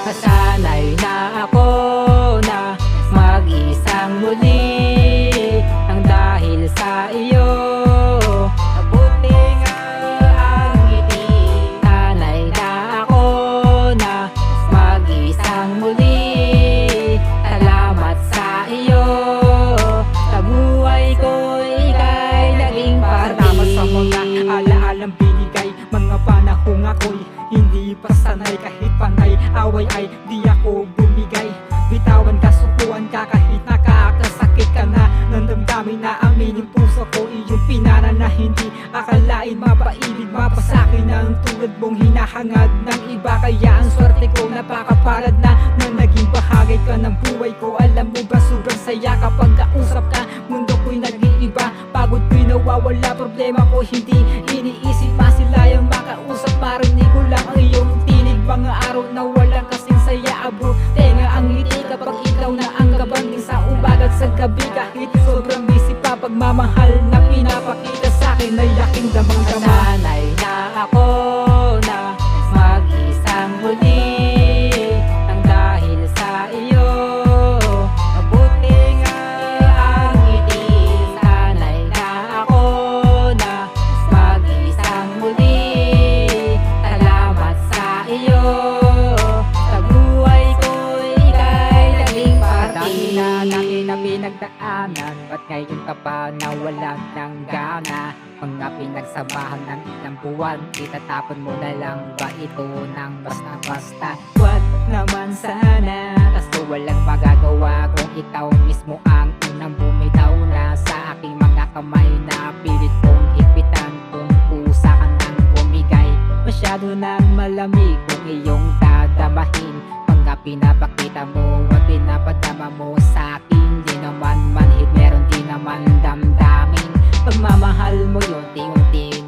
Nasanay na ako na mag-isang muli ang dahil sa iyo. Mabuti nga ang ngiti. Sanay na ako na mag-isang muli. Salamat sa iyo. Sa buhay ko ika'y naging parte. Salamat sa mga alaalang binigay. Mga panahong ako'y hindi pa sanay. Kahit panay away ay di ako bumigay. Bitawan ka, sukuan ka kahit nakakasakit ka na. Nandamdamin na aminin puso ko iyong pinana na hindi akalain mapaibig, mapasakin na ang tulad mong hinahangad ng iba. Kaya ang swerte ko napakapalad na naging bahagi ka ng buhay ko. Alam mo ba sobrang saya kapag kausap ka, mundo ko'y nag-iiba. Pagod ko'y nawawala, problema ko hindi iniisip. Masilayang makausap, marinig ko lang ang iyong tinig. Mga araw na walang kasing saya, abot tenga ang ngiti kapag ikaw na ang kabanding sa umaga at sa gabi. Kahit sobrang busy pa, pagmamahal na pinapakita sa'kin ay aking damang-dama. Nasanay na ako na mag-isang muli ang dahil sa iyo. Mabuti nga ang ngiti. Sanay na ako na mag-isang muli. Salamat sa iyo. Sa buhay ko ika'y naging parte. Dami na pinagdaanan, ba't ngayon ka pa na walang ng gana? Mga pinagsamahan ng ilang buwan, itatapon mo na lang ba ito ng basta-basta? Wag naman sana, kaso walang magagawa kung ikaw mismo ang unang bumitaw na sa aking mga kamay na pilit kong higpitan. Kung kusa ka nang bumigay, masyado nang malamig kung iyong dadamahin. Mga pinapakita mo at pinapadama mo sa akin, di naman manhid, meron di naman damdamin. Pagmamahal mo yun, unti-unti